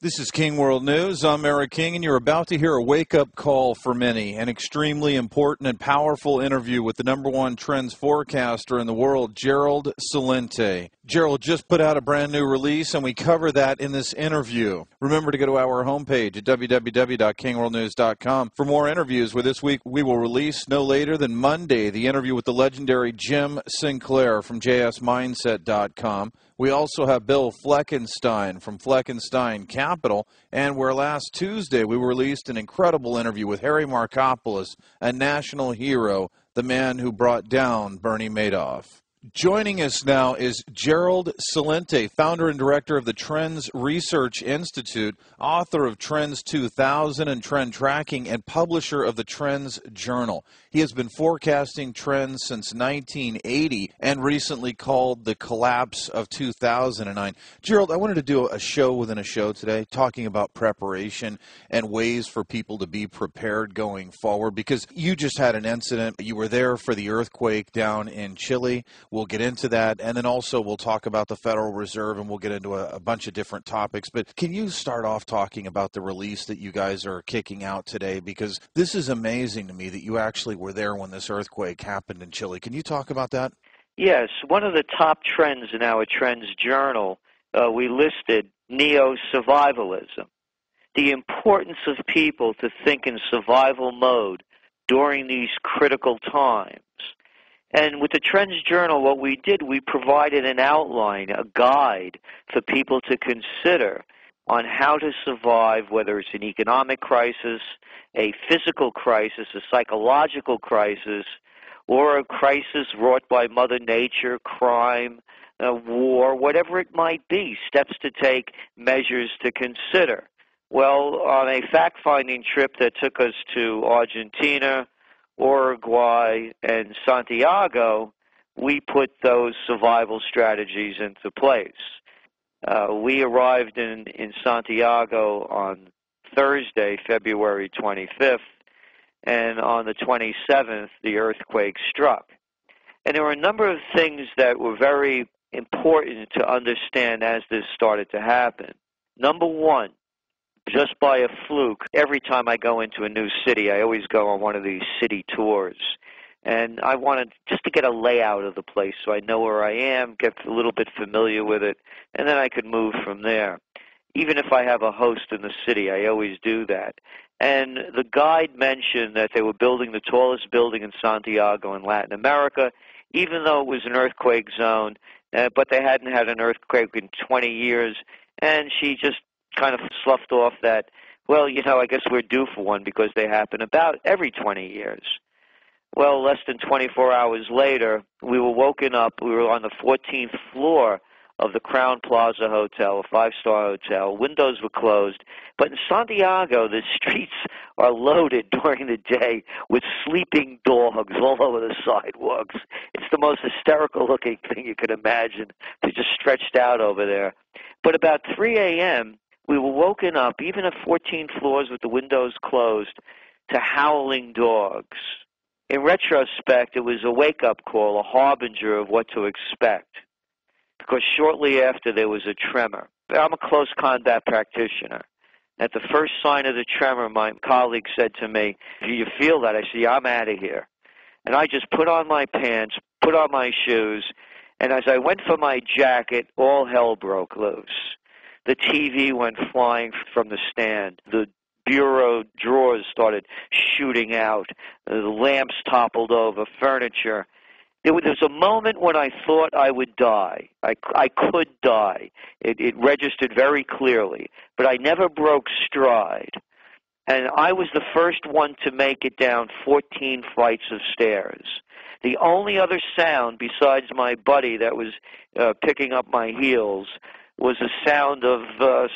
This is King World News. I'm Eric King, and you're about to hear a wake-up call for many, an extremely important and powerful interview with the #1 trends forecaster in the world, Gerald Celente. Gerald just put out a brand new release, and we cover that in this interview. Remember to go to our homepage at www.kingworldnews.com for more interviews, where this week we will release no later than Monday the interview with the legendary Jim Sinclair from jsmindset.com. We also have Bill Fleckenstein from Fleckenstein Capital, and where last Tuesday we released an incredible interview with Harry Markopolos, a national hero, the man who brought down Bernie Madoff. Joining us now is Gerald Celente, founder and director of the Trends Research Institute, author of Trends 2000 and Trend Tracking, and publisher of the Trends Journal. He has been forecasting trends since 1980 and recently called the collapse of 2009. Gerald, I wanted to do a show within a show today talking about preparation and ways for people to be prepared going forward, because you just had an incident. You were there for the earthquake down in Chile. We'll get into that, and then also we'll talk about the Federal Reserve, and we'll get into a bunch of different topics. But can you start off talking about the release that you guys are kicking out today? Because this is amazing to me that you actually were there when this earthquake happened in Chile. Can you talk about that? Yes. One of the top trends in our Trends Journal, we listed neo-survivalism, the importance of people to think in survival mode during these critical times. And with the Trends Journal, what we did, we provided an outline, a guide for people to consider on how to survive, whether it's an economic crisis, a physical crisis, a psychological crisis, or a crisis wrought by Mother Nature, crime, war, whatever it might be, steps to take, measures to consider. Well, on a fact-finding trip that took us to Argentina, Uruguay, and Santiago, we put those survival strategies into place. We arrived in Santiago on Thursday, February 25th, and on the 27th, the earthquake struck. And there were a number of things that were very important to understand as this started to happen. Number one, just by a fluke, every time I go into a new city, I always go on one of these city tours. And I wanted just to get a layout of the place so I know where I am, get a little bit familiar with it, and then I could move from there. Even if I have a host in the city, I always do that. And the guide mentioned that they were building the tallest building in Santiago in Latin America, even though it was an earthquake zone, but they hadn't had an earthquake in 20 years, and she just kind of sloughed off that, well, I guess we're due for one because they happen about every 20 years. Well, less than 24 hours later, we were woken up. We were on the 14th floor of the Crown Plaza Hotel, a five-star hotel. Windows were closed. But in Santiago, the streets are loaded during the day with sleeping dogs all over the sidewalks. It's the most hysterical-looking thing you could imagine. They're just stretched out over there. But about 3 a.m., we were woken up, even at 14 floors with the windows closed, to howling dogs. In retrospect, it was a wake-up call, a harbinger of what to expect, because shortly after there was a tremor. I'm a close combat practitioner. At the first sign of the tremor, my colleague said to me, "Do you feel that?" I said, "Yeah, I'm out of here." And I just put on my pants, put on my shoes, and as I went for my jacket, all hell broke loose. The TV went flying from the stand. The bureau drawers started shooting out. The lamps toppled over, furniture. There was a moment when I thought I would die. I could die. It registered very clearly. But I never broke stride. And I was the first one to make it down 14 flights of stairs. The only other sound besides my buddy that was picking up my heels was the sound of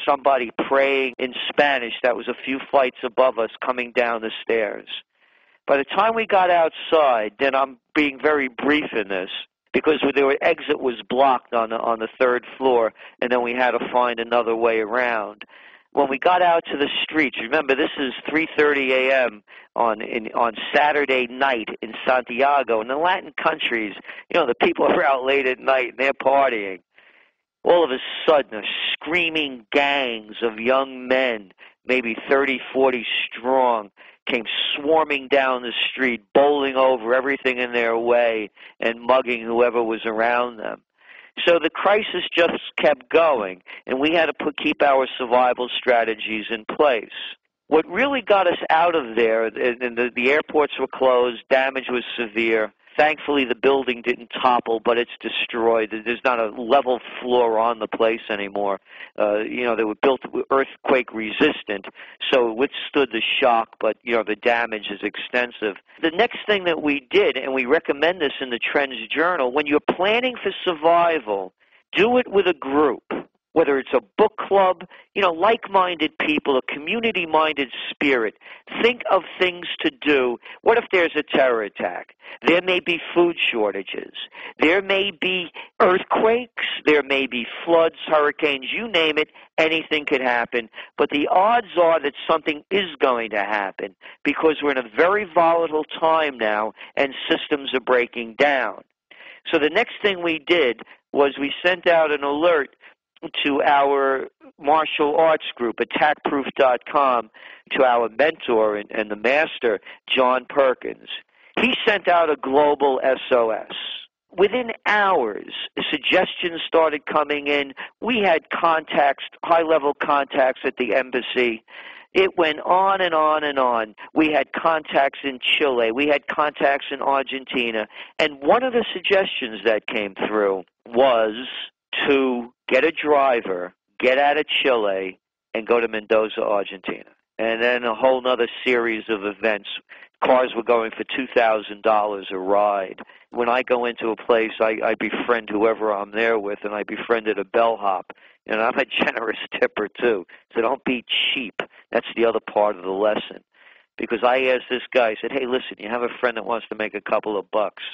somebody praying in Spanish that was a few flights above us coming down the stairs. By the time we got outside, then I'm being very brief in this, because the exit was blocked on the third floor, and then we had to find another way around. When we got out to the streets, remember this is 3:30 a.m. on Saturday night in Santiago. In the Latin countries, the people are out late at night and they're partying. all of a sudden, screaming gangs of young men, maybe 30, 40 strong, came swarming down the street, bowling over everything in their way and mugging whoever was around them. So the crisis just kept going, and we had to keep our survival strategies in place. What really got us out of there, and the airports were closed, damage was severe. Thankfully, the building didn't topple, but it's destroyed. There's not a level floor on the place anymore. They were built earthquake resistant, so it withstood the shock, but, the damage is extensive. The next thing that we did, and we recommend this in the Trends Journal, when you're planning for survival, do it with a group. Whether it's a book club, like-minded people, a community-minded spirit. Think of things to do. What if there's a terror attack? There may be food shortages. There may be earthquakes. There may be floods, hurricanes, you name it. Anything could happen. But the odds are that something is going to happen because we're in a very volatile time now and systems are breaking down. So the next thing we did was we sent out an alert to our martial arts group, attackproof.com, to our mentor and the master, John Perkins. He sent out a global SOS. Within hours, suggestions started coming in. We had contacts, high-level contacts at the embassy. It went on and on and on. We had contacts in Chile. We had contacts in Argentina. And one of the suggestions that came through was to get a driver, get out of Chile, and go to Mendoza, Argentina. And then a whole other series of events. Cars were going for $2,000 a ride. When I go into a place, I befriend whoever I'm there with, and I befriended a bellhop. And I'm a generous tipper, too. So don't be cheap. That's the other part of the lesson. Because I asked this guy, I said, hey, listen, you have a friend that wants to make a couple of bucks.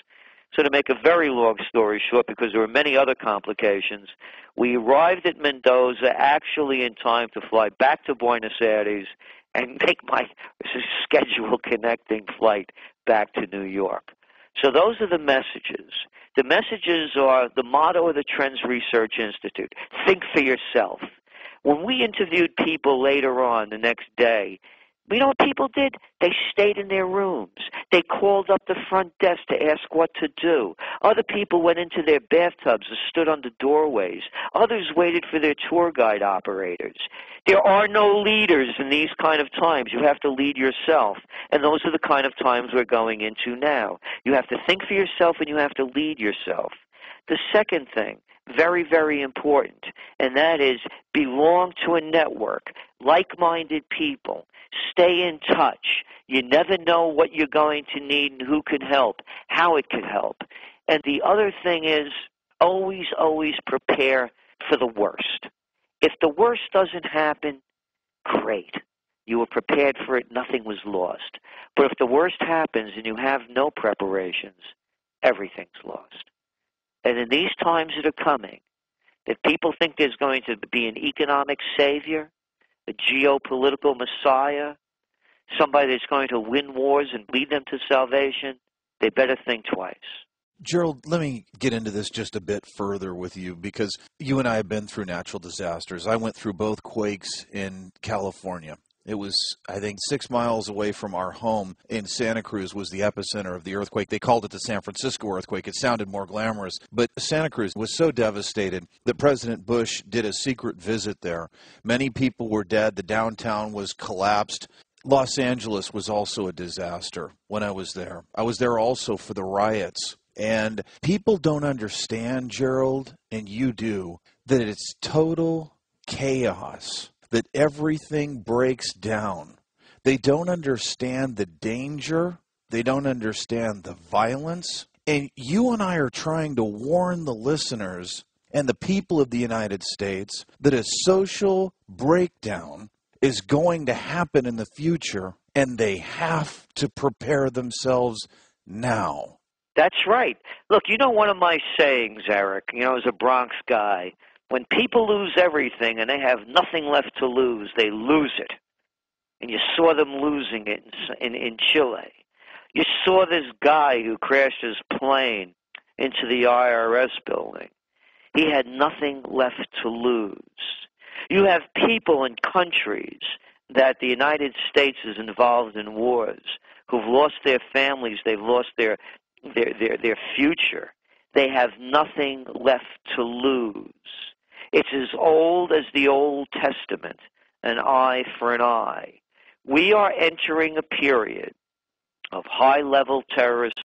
So to make a very long story short, because there were many other complications, we arrived at Mendoza actually in time to fly back to Buenos Aires and make my scheduled connecting flight back to New York. So those are the messages. The messages are the motto of the Trends Research Institute. Think for yourself. When we interviewed people later on the next day, you know what people did? They stayed in their rooms. They called up the front desk to ask what to do. Other people went into their bathtubs or stood on the doorways. Others waited for their tour guide operators. There are no leaders in these kind of times. You have to lead yourself. And those are the kind of times we're going into now. You have to think for yourself and you have to lead yourself. The second thing, very, very important, and that is belong to a network, like-minded people. Stay in touch. You never know what you're going to need and who can help, how it could help. And the other thing is always, always prepare for the worst. If the worst doesn't happen, great. You were prepared for it. Nothing was lost. But if the worst happens and you have no preparations, everything's lost. And in these times that are coming, if people think there's going to be an economic savior, a geopolitical messiah, somebody that's going to win wars and lead them to salvation, they better think twice. Gerald, let me get into this just a bit further with you because you and I have been through natural disasters. I went through both quakes in California. It was, I think, 6 miles away from our home in Santa Cruz was the epicenter of the earthquake. They called it the San Francisco earthquake. It sounded more glamorous. But Santa Cruz was so devastated that President Bush did a secret visit there. Many people were dead. The downtown was collapsed. Los Angeles was also a disaster when I was there. I was there also for the riots. And people don't understand, Gerald, and you do, that it's total chaos, that everything breaks down. They don't understand the danger. They don't understand the violence. And you and I are trying to warn the listeners and the people of the United States that a social breakdown is going to happen in the future, and they have to prepare themselves now. That's right. Look, you know one of my sayings, Eric, as a Bronx guy, when people lose everything and they have nothing left to lose, they lose it. And you saw them losing it in Chile. You saw this guy who crashed his plane into the IRS building. He had nothing left to lose. You have people and countries that the United States is involved in wars who've lost their families, they've lost their future. They have nothing left to lose. It's as old as the Old Testament, an eye for an eye. We are entering a period of high-level terrorist